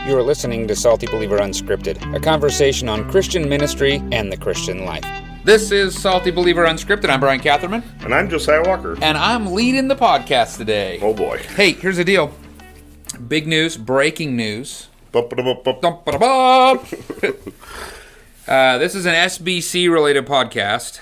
You are listening to Salty Believer Unscripted, a conversation on Christian ministry and the Christian life. This is Salty Believer Unscripted. I'm Bryan Catherman. And I'm Josiah Walker. And I'm leading the podcast today. Oh boy. Hey, here's the deal. Big news, breaking news. This is an SBC related podcast.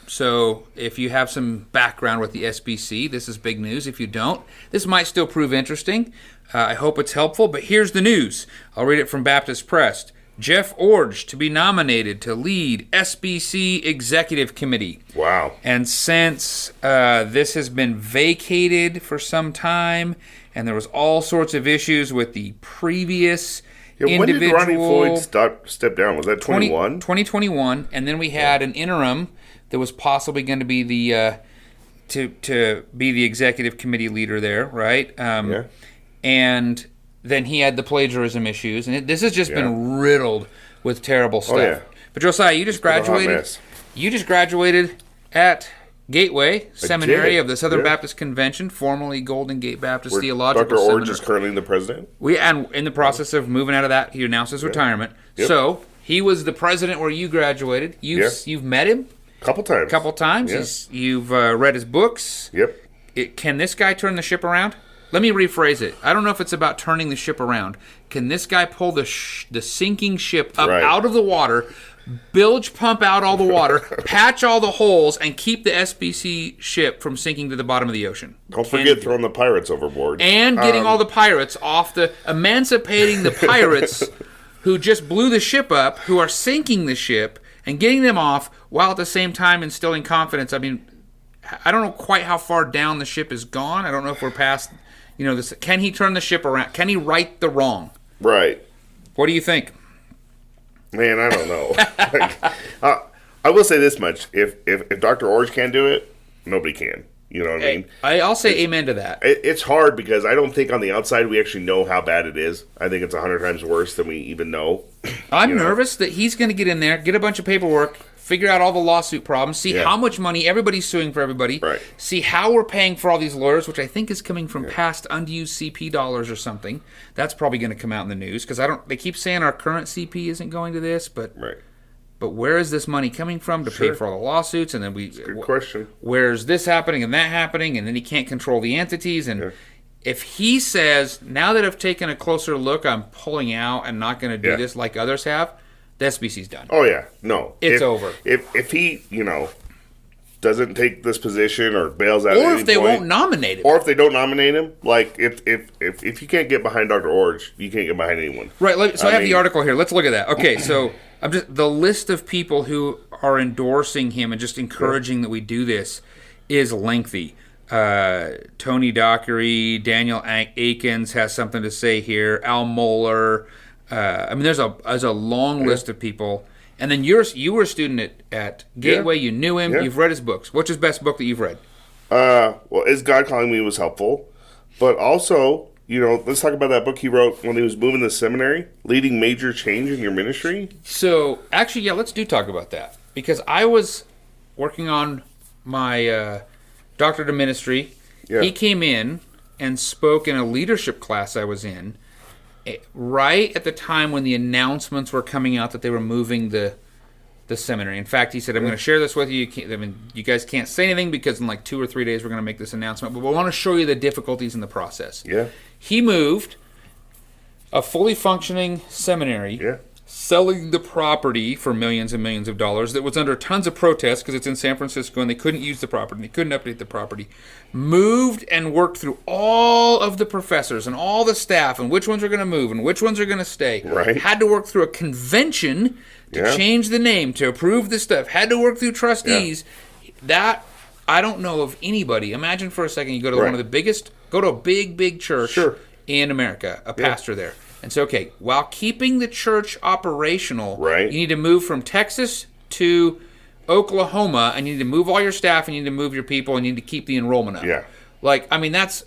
So if you have some background with the SBC, this is big news. If you don't, this might still prove interesting. I hope it's helpful, but here's the news. I'll read it from Baptist Press. Jeff Iorg to be nominated to lead SBC Executive Committee. Wow. And since this has been vacated for some time, and there was all sorts of issues with the previous individual. When did Ronnie Floyd step down? Was that 21? 2021, and then we had an interim that was possibly going to be the to be the executive committee leader there, right? Yeah. And then he had the plagiarism issues, and this has just been riddled with terrible stuff. Oh, yeah. But Josiah, you just graduated. You just graduated at Gateway Seminary of the Southern Baptist Convention, formerly Golden Gate Baptist Theological Seminary. Dr. Iorg is currently the president. And in the process of moving out of that, he announced his retirement. Yep. So he was the president where you graduated. You've met him. Couple times. Yeah. You've read his books. Yep. Can this guy turn the ship around? Let me rephrase it. I don't know if it's about turning the ship around. Can this guy pull the sinking ship up out of the water, bilge pump out all the water, patch all the holes, and keep the SBC ship from sinking to the bottom of the ocean? Don't forget throwing the pirates overboard. And getting all the pirates off emancipating the pirates who just blew the ship up, who are sinking the ship, and getting them off while at the same time instilling confidence. I mean, I don't know quite how far down the ship is gone. I don't know if we're past, this. Can he turn the ship around? Can he right the wrong? Right. What do you think? Man, I don't know. I will say this much. If Dr. Iorg can't do it, nobody can. You know what I mean? I'll say amen to that. It's hard because I don't think on the outside we actually know how bad it is. I think it's 100 times worse than we even know. I'm nervous that he's going to get in there, get a bunch of paperwork, figure out all the lawsuit problems, see how much money everybody's suing for everybody, see how we're paying for all these lawyers, which I think is coming from past unused CP dollars or something. That's probably going to come out in the news because they keep saying our current CP isn't going to this, but where is this money coming from to pay for all the lawsuits? And then good question. Where's this happening and that happening? And then he can't control the entities. And if he says, now that I've taken a closer look, I'm pulling out and not going to do this like others have, the SBC's done. Oh, yeah. No. It's over. If he, doesn't take this position or bails out or if they won't nominate him. Or if they don't nominate him. Like, if you can't get behind Dr. Iorg, you can't get behind anyone. Right. So I have the article here. Let's look at that. Okay, so the list of people who are endorsing him and just encouraging that we do this is lengthy. Tony Dockery, Daniel Akins has something to say here. Al Mohler. There's a long list of people. And then you were a student at Gateway. You knew him. You've read his books. What's his best book that you've read? Well, Is God Calling Me was helpful. But also, let's talk about that book he wrote when he was moving to seminary, Leading Major Change in Your Ministry. So, actually, let's talk about that. Because I was working on my doctorate of ministry. Yeah. He came in and spoke in a leadership class I was in right at the time when the announcements were coming out that they were moving the seminary. In fact, he said, I'm going to share this with you. You guys can't say anything because in like 2 or 3 days we're going to make this announcement, but we want to show you the difficulties in the process. Yeah. He moved a fully functioning seminary, selling the property for millions and millions of dollars that was under tons of protests because it's in San Francisco and they couldn't use the property, they couldn't update the property. Moved and worked through all of the professors and all the staff and which ones are going to move and which ones are going to stay. Right. Had to work through a convention to change the name, to approve the stuff. Had to work through trustees. That, I don't know of anybody. Imagine for a second you go to one of the biggest, go to a big church in America, a pastor there. And so, while keeping the church operational, you need to move from Texas to Oklahoma, and you need to move all your staff, and you need to move your people, and you need to keep the enrollment up. Yeah. That's,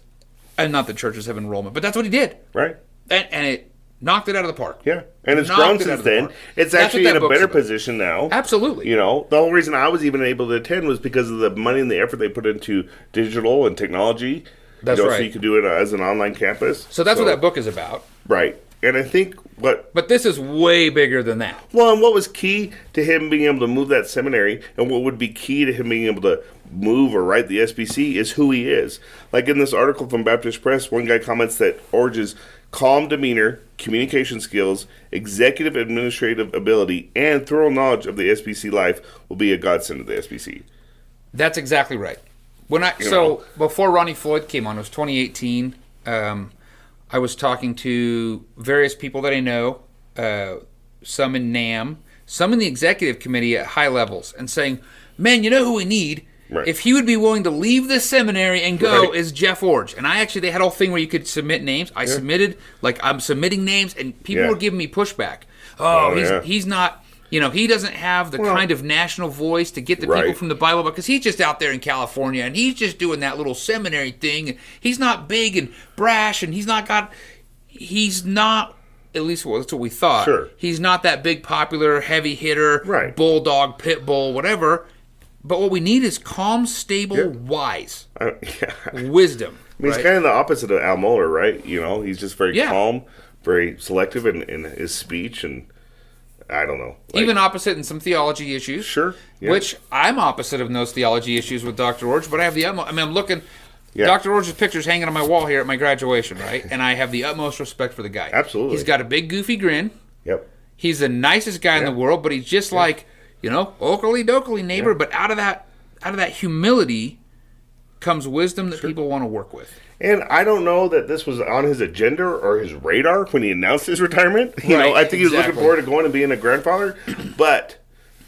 and not that churches have enrollment, but that's what he did. Right. And it knocked it out of the park. Yeah. And it's grown since then. It's actually in a better position now. Absolutely. The whole reason I was even able to attend was because of the money and the effort they put into digital and technology. That's right. So you could do it as an online campus. So that's what that book is about. Right. And I think But this is way bigger than that. Well, and what was key to him being able to move that seminary, and what would be key to him being able to move or write the SBC, is who he is. Like in this article from Baptist Press, one guy comments that Iorg's calm demeanor, communication skills, executive administrative ability, and thorough knowledge of the SBC life will be a godsend to the SBC. That's exactly right. Before Ronnie Floyd came on, it was 2018. I was talking to various people that I know, some in NAM, some in the executive committee at high levels, and saying, man, you know who we need? Right. If he would be willing to leave the seminary and go, right. is Jeff Iorg. And they had a whole thing where you could submit names. I submitted, I'm submitting names, and people were giving me pushback. He's not... he doesn't have the kind of national voice to get the people from the Bible, because he's just out there in California, and he's just doing that little seminary thing. And he's not big and brash, and he's not, at least that's what we thought. Sure. He's not that big, popular, heavy hitter, bulldog, pit bull, whatever. But what we need is calm, stable, wise wisdom. I mean, he's kind of the opposite of Al Mohler, right? He's just very calm, very selective in his speech, and I don't know. Even opposite in some theology issues. Sure. Yeah. Which I'm opposite in those theology issues with Dr. Iorg, but I have the utmost... I'm looking... Yeah. Dr. Iorg's picture's hanging on my wall here at my graduation, right? And I have the utmost respect for the guy. Absolutely. He's got a big, goofy grin. Yep. He's the nicest guy in the world, but he's just like, oakley-dokley neighbor, but out of that humility comes wisdom that people want to work with. And I don't know that this was on his agenda or his radar when he announced his retirement. I think he was looking forward to going and being a grandfather. But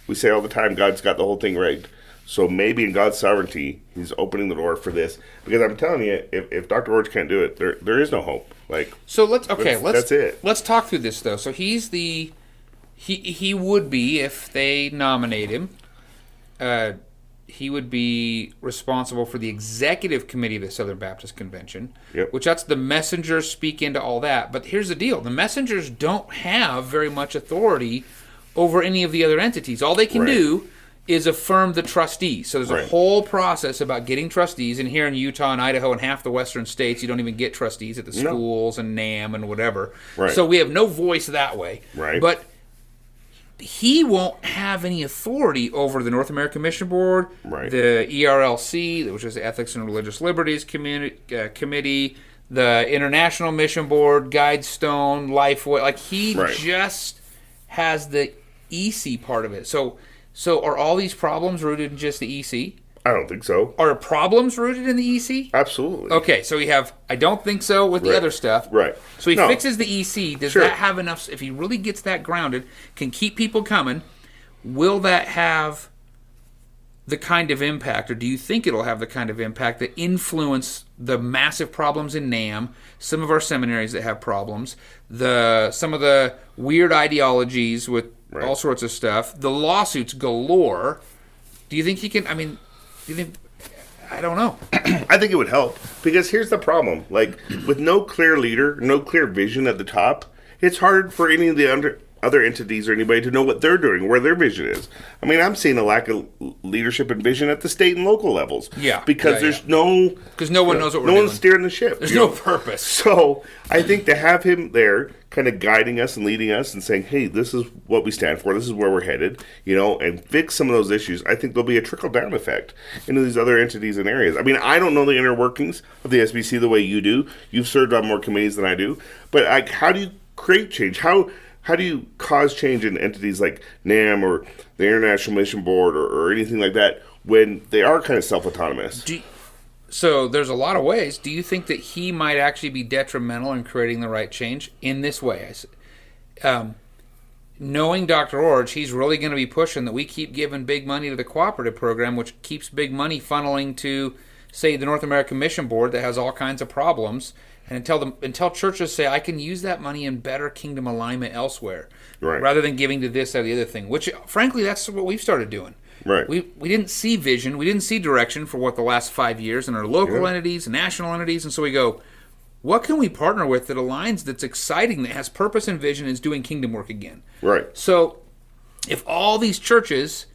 we say all the time, God's got the whole thing rigged. So maybe in God's sovereignty, he's opening the door for this. Because I'm telling you, if Dr. Iorg can't do it, there is no hope. That's it. Let's talk through this, though. So he's he would be, if they nominate him, he would be responsible for the executive committee of the Southern Baptist Convention, which that's the messengers speak into all that. But here's the deal. The messengers don't have very much authority over any of the other entities. All they can do is affirm the trustees. So there's a whole process about getting trustees. And here in Utah and Idaho and half the western states, you don't even get trustees at the schools and NAM and whatever. Right. So we have no voice that way. Right. But he won't have any authority over the North American Mission Board, the ERLC, which is the Ethics and Religious Liberties Committee, the International Mission Board, Guidestone, Lifeway. He just has the EC part of it. So are all these problems rooted in just the EC? I don't think so. Are problems rooted in the EC? Absolutely. Okay, so we have, I don't think so with the other stuff. Right. So he fixes the EC. Does that have enough, if he really gets that grounded, can keep people coming, will that have the kind of impact, or do you think it'll have the kind of impact that influence the massive problems in NAM, some of our seminaries that have problems, some of the weird ideologies with all sorts of stuff, the lawsuits galore? Do you think he can, I don't know. I think it would help, because here's the problem. With no clear leader, no clear vision at the top, it's hard for any of the other entities or anybody to know what they're doing, where their vision is. I'm seeing a lack of leadership and vision at the state and local levels. Yeah. Because there's no... Because no one knows what we're doing. No one's steering the ship. There's no purpose. So I think to have him there kind of guiding us and leading us and saying, hey, this is what we stand for, this is where we're headed, and fix some of those issues, I think there'll be a trickle-down effect into these other entities and areas. I don't know the inner workings of the SBC the way you do. You've served on more committees than I do. But how do you create change? How do you cause change in entities like NAM or the International Mission Board or anything like that when they are kind of self-autonomous? So there's a lot of ways. Do you think that he might actually be detrimental in creating the right change in this way? Knowing Dr. Iorg, he's really going to be pushing that we keep giving big money to the cooperative program, which keeps big money funneling to, say, the North American Mission Board that has all kinds of problems. And until churches say, I can use that money in better kingdom alignment elsewhere, rather than giving to this or the other thing, which, frankly, that's what we've started doing. Right. We didn't see vision. We didn't see direction for the last 5 years in our local entities and national entities. And so we go, what can we partner with that aligns, that's exciting, that has purpose and vision, is doing kingdom work again? Right. So if all these churches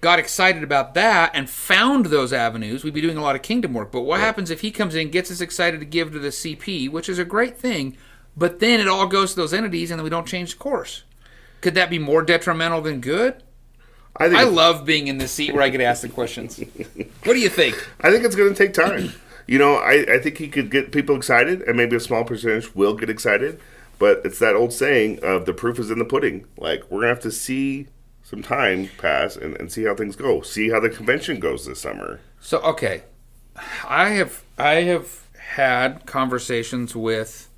got excited about that and found those avenues, we'd be doing a lot of kingdom work. But what happens if he comes in, gets us excited to give to the CP, which is a great thing, But then it all goes to those entities, and then we don't change course. Could that be more detrimental than good? I love being in the seat where I get asked the questions. What do you think? I think it's going to take time. I think he could get people excited, and maybe a small percentage will get excited. But it's that old saying of the proof is in the pudding. Like, we're going to have to see some time pass and see how things go. See how the convention goes this summer. So, okay. I have had conversations with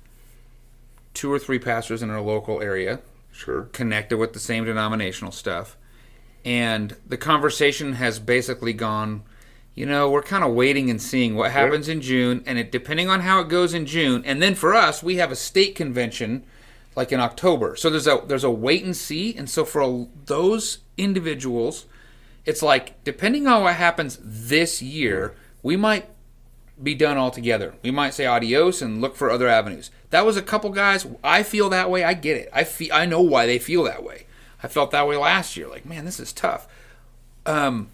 2 or 3 pastors in our local area. Sure. Connected with the same denominational stuff. And the conversation has basically gone, we're kind of waiting and seeing what happens in June. And depending on how it goes in June. And then for us, we have a state convention like in October. So there's a wait and see. And so for those individuals, it's like, depending on what happens this year, we might be done altogether. We might say adios and look for other avenues. That was a couple guys. I feel that way. I get it. I know why they feel that way. I felt that way last year. Like, man, this is tough. And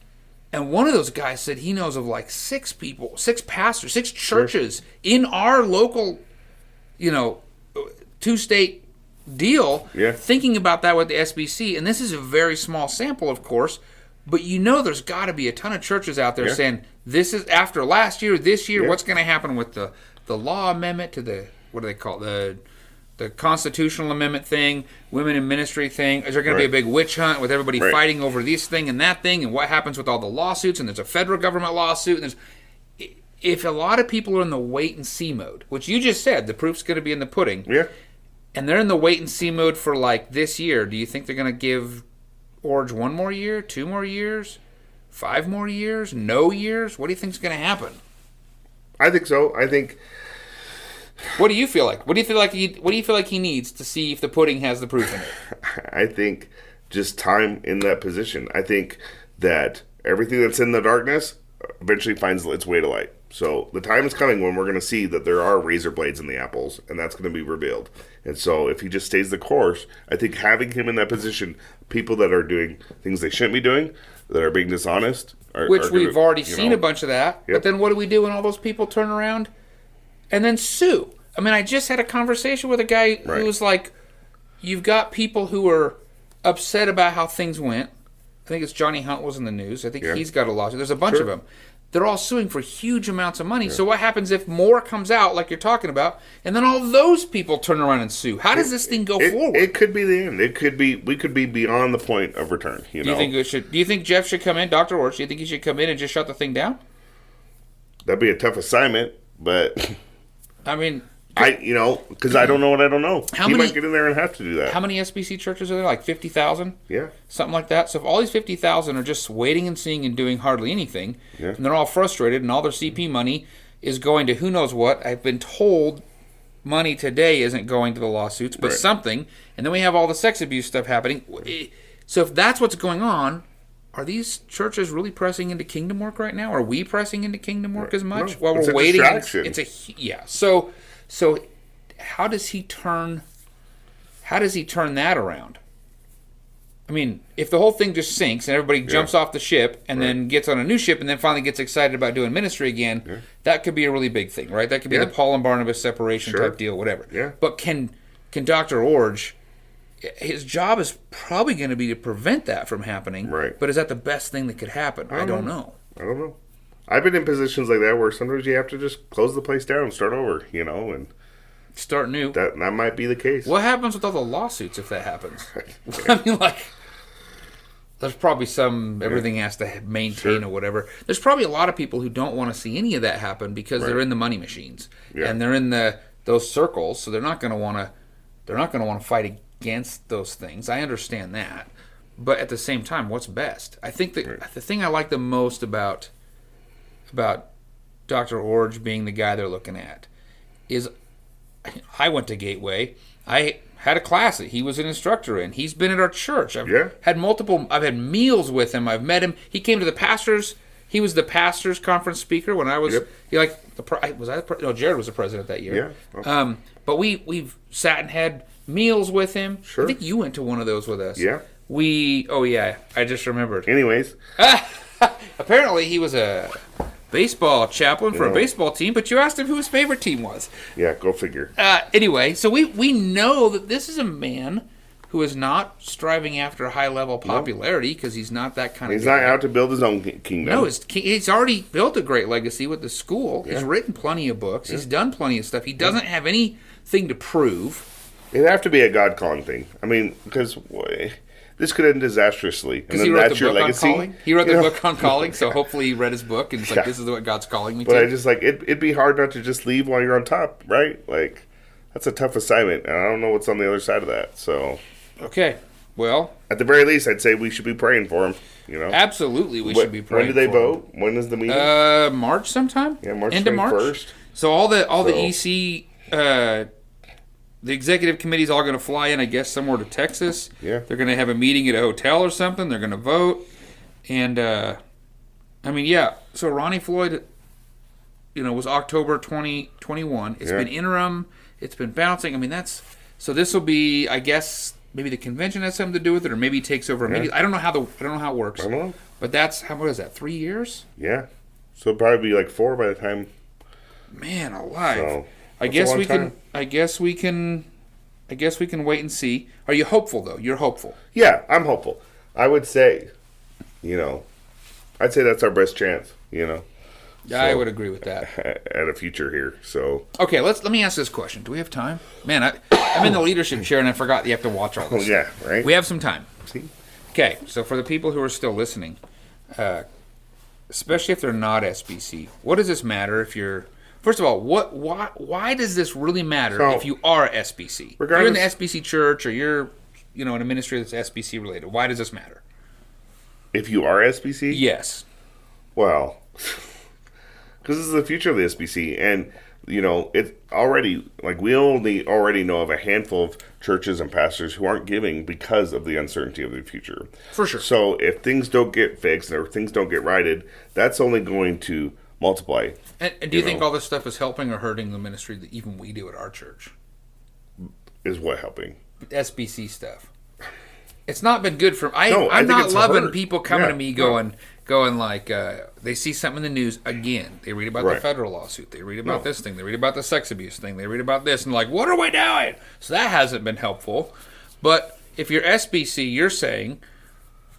one of those guys said he knows of like 6 people, 6 pastors, 6 churches in our local, 2-state deal, thinking about that with the SBC. And this is a very small sample, of course, but there's got to be a ton of churches out there saying, this is after last year, this year, what's going to happen with the law amendment to the, what do they call it, the constitutional amendment thing, women in ministry thing? Is there going to be a big witch hunt with everybody fighting over this thing and that thing? And what happens with all the lawsuits? And there's a federal government lawsuit. And if a lot of people are in the wait and see mode, which you just said, the proof's going to be in the pudding. Yeah. And they're in the wait and see mode for like this year. Do you think they're going to give Iorg 1 more year, 2 more years, 5 more years, no years? What do you think's going to happen? I think so. What do you feel like? What do you feel like he needs to see if the pudding has the proof in it? I think just time in that position. I think that everything that's in the darkness eventually finds its way to light. So the time is coming when we're going to see that there are razor blades in the apples, and that's going to be revealed. And so if he just stays the course, I think having him in that position, people that are doing things they shouldn't be doing, that are being dishonest, which we've already seen a bunch of that. But then what do we do when all those people turn around and then sue? I mean, I just had a conversation with a guy who was like, you've got people who are upset about how things went. I think it's Johnny Hunt was in the news. I think he's got a lawsuit. There's a bunch of them. They're all suing for huge amounts of money. So what happens if more comes out, like you're talking about, and then all those people turn around and sue? How does this thing go forward? It could be the end. We could be beyond the point of return. Do you think Jeff should come in, Dr. Iorg? Do you think he should come in and just shut the thing down? That'd be a tough assignment, but I mean, because I don't know what I don't know. He might get in there and have to do that. How many SBC churches are there? Like 50,000? Yeah. Something like that. So if all these 50,000 are just waiting and seeing and doing hardly anything, and they're all frustrated, and all their CP money is going to who knows what. I've been told money today isn't going to the lawsuits, but something. And then we have all the sex abuse stuff happening. So if that's what's going on, are these churches really pressing into kingdom work right now? Are we pressing into kingdom work as much while we're waiting? Distraction. So how does he turn that around? I mean, if the whole thing just sinks and everybody jumps off the ship and then gets on a new ship and then finally gets excited about doing ministry again, that could be a really big thing, right? That could be the Paul and Barnabas separation type deal, whatever. Yeah. But can Dr. Iorg, his job is probably going to be to prevent that from happening. Right. But is that the best thing that could happen? I don't know. I've been in positions like that where sometimes you have to just close the place down and start over, and start new. That might be the case. What happens with all the lawsuits if that happens? I mean, there's probably everything has to maintain or whatever. There's probably a lot of people who don't want to see any of that happen because they're in the money machines and they're in those circles, so they're not going to want to fight against those things. I understand that, but at the same time, what's best? I think that the thing I like the most about Dr. Iorg being the guy they're looking at is I went to Gateway. I had a class that he was an instructor in. He's been at our church. I've had meals with him. I've met him. He came to the pastors. He was the pastors conference speaker when I was Jared was the president that year. Yeah. Okay. But we've sat and had meals with him. Sure. I think you went to one of those with us. Yeah. I just remembered. Anyways. Apparently he was a baseball chaplain for a baseball team, but you asked him who his favorite team was. Yeah, go figure. Anyway, so we know that this is a man who is not striving after high-level popularity because he's not that kind of He's guy. not out to build his own kingdom. No, he's already built a great legacy with the school. Yeah. He's written plenty of books. Yeah. He's done plenty of stuff. He doesn't have anything to prove. It'd have to be a God-calling thing. I mean, because this could end disastrously. Because he wrote the book on calling. He wrote the book on calling, so hopefully he read his book and it's like, this is what God's calling me to. But I just it'd be hard not to just leave while you're on top, right? Like, that's a tough assignment, and I don't know what's on the other side of that. So, okay, well, at the very least, I'd say we should be praying for him. Absolutely, we should be praying. When do they vote? When is the meeting? March sometime. Yeah, March 21st. End of March. So all the EC. The executive committee is all going to fly in, I guess, somewhere to Texas. Yeah. They're going to have a meeting at a hotel or something. They're going to vote. And, so Ronnie Floyd, was October 2021. It's been interim. It's been bouncing. I mean, so this will be, I guess, maybe the convention has something to do with it, or maybe he takes over immediately. I don't know how it works. I don't know. But what is that, 3 years? Yeah. So it'll probably be like 4 by the time. Man alive. So, I guess we can wait and see. Are you hopeful though? You're hopeful. Yeah, I'm hopeful. I would say, I'd say that's our best chance, Yeah, so, I would agree with that. At a future here. So okay, let me ask this question. Do we have time? Man, I'm in the leadership chair and I forgot you have to watch all this. Yeah, right. We have some time. See? Okay, so for the people who are still listening, especially if they're not SBC, what does this matter if you're? First of all, why does this really matter if you are SBC? If you're in the SBC church or you're, in a ministry that's SBC related, why does this matter? If you are SBC? Yes. Well, because this is the future of the SBC, and it's already we already know of a handful of churches and pastors who aren't giving because of the uncertainty of the future. For sure. So if things don't get fixed or things don't get righted, that's only going to multiply. And do you think all this stuff is helping or hurting the ministry that even we do at our church? Is what helping? SBC stuff. It's not been good for. I'm not loving people coming to me going like they see something in the news again. They read about the federal lawsuit. They read about this thing. They read about the sex abuse thing. They read about this and like, what are we doing? So that hasn't been helpful. But if you're SBC, you're saying,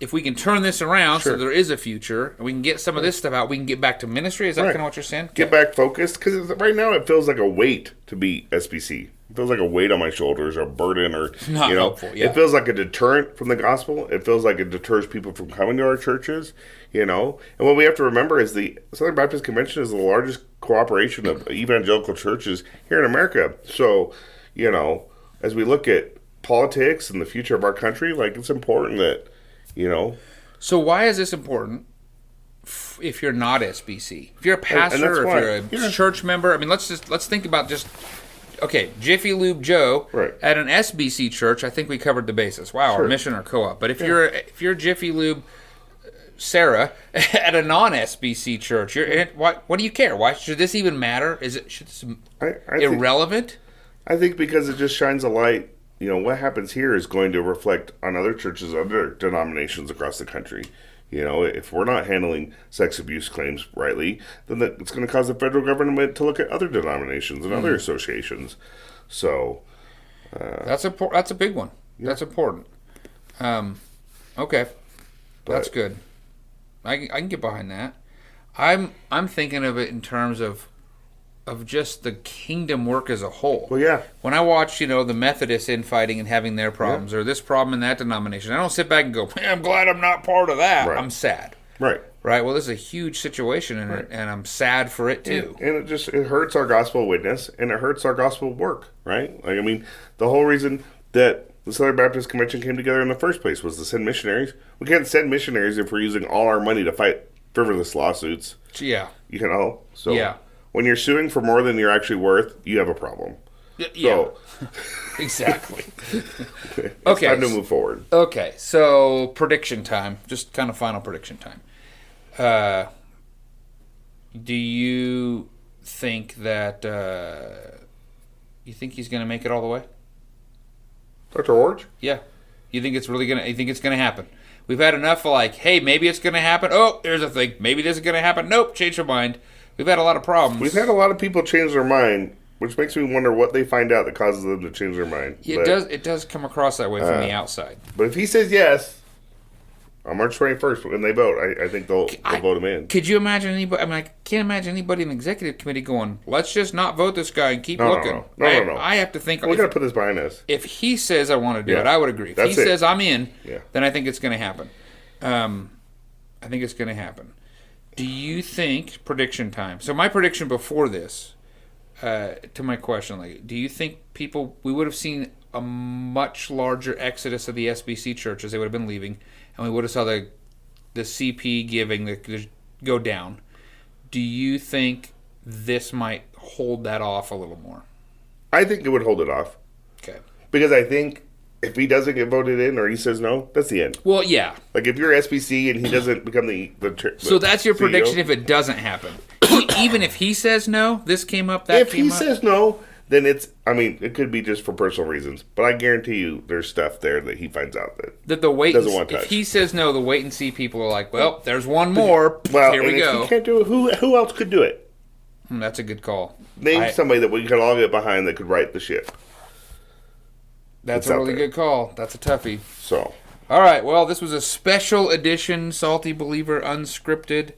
if we can turn this around so there is a future, and we can get some of this stuff out, we can get back to ministry. Is that kind of what you're saying? Get back focused, because right now it feels like a weight to be SBC. It feels like a weight on my shoulders, or a burden, or it's not helpful. Yeah. It feels like a deterrent from the gospel. It feels like it deters people from coming to our churches. And what we have to remember is the Southern Baptist Convention is the largest cooperation of evangelical churches here in America. So, as we look at politics and the future of our country, it's important that. So why is this important if you're not SBC? If you're a pastor or if you're a church member, I mean, let's think about Jiffy Lube Joe at an SBC church. I think we covered the basis. Wow, our mission or co-op. But if you're Jiffy Lube Sarah at a non-SBC church, what do you care? Why should this even matter? Should this irrelevant? I think because it just shines a light. What happens here is going to reflect on other churches, other denominations across the country. If we're not handling sex abuse claims rightly, then it's going to cause the federal government to look at other denominations and other associations. So that's a big one. Yeah. That's important. Okay, that's good. I can get behind that. I'm thinking of it in terms of just the kingdom work as a whole. Well, yeah. When I watch, the Methodists infighting and having their problems, or this problem in that denomination, I don't sit back and go, I'm glad I'm not part of that. Right. I'm sad. Right. Well, this is a huge situation, and I'm sad for it, too. And it hurts our gospel witness, and it hurts our gospel work, right? The whole reason that the Southern Baptist Convention came together in the first place was to send missionaries. We can't send missionaries if we're using all our money to fight frivolous lawsuits. Yeah. So yeah. When you're suing for more than you're actually worth, you have a problem. Yeah. So, exactly. Okay. Time to move forward. Okay, so prediction time. Just kind of final prediction time. Do you think that he's going to make it all the way? Dr. Iorg? Yeah. You think it's really going to? You think it's going to happen? We've had enough of like, hey, maybe it's going to happen. Oh, there's a thing. Maybe this is going to happen. Nope, change their mind. We've had a lot of problems. We've had a lot of people change their mind, which makes me wonder what they find out that causes them to change their mind. It does come across that way from the outside. But if he says yes, on March 21st, when they vote, I think they'll vote him in. Could you imagine anybody? I mean, I can't imagine anybody in the executive committee going, let's just not vote this guy and keep looking. No. I have to think. We're going to put this behind us. If he says I want to do it, I would agree. If he says I'm in, then I think it's going to happen. I think it's going to happen. Do you think, prediction time. So my prediction before this, to my question, like, do you think we would have seen a much larger exodus of the SBC churches? They would have been leaving, and we would have saw the CP giving go down. Do you think this might hold that off a little more? I think it would hold it off. Okay. Because I think if he doesn't get voted in or he says no, that's the end. Well, yeah. Like if you're SBC and he doesn't become the so that's your CEO? Prediction if it doesn't happen. Even if he says no, this came up, that came up? If he says no, then it could be just for personal reasons. But I guarantee you there's stuff there that he finds out that the wait doesn't want to touch. If he says no, the wait and see people are like, well, there's one more. Well, here we go. If he can't do it, who else could do it? That's a good call. Name somebody that we could all get behind that could right the ship. That's a really good call. That's a toughie. So. All right. Well, this was a special edition Salty Believer Unscripted.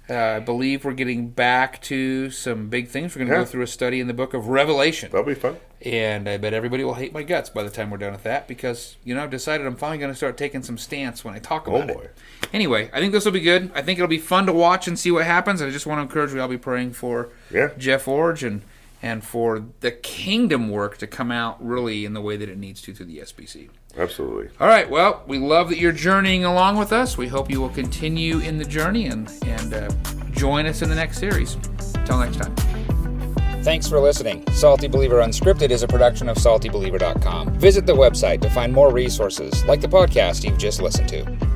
I believe we're getting back to some big things. We're going to go through a study in the book of Revelation. That'll be fun. And I bet everybody will hate my guts by the time we're done with that because, I've decided I'm finally going to start taking some stance when I talk about it. Anyway, I think this will be good. I think it'll be fun to watch and see what happens. I just want to encourage you. I'll be praying for Jeff Iorg and for the kingdom work to come out really in the way that it needs to through the SBC. Absolutely. All right. Well, we love that you're journeying along with us. We hope you will continue in the journey and join us in the next series. Until next time. Thanks for listening. Salty Believer Unscripted is a production of SaltyBeliever.com. Visit the website to find more resources like the podcast you've just listened to.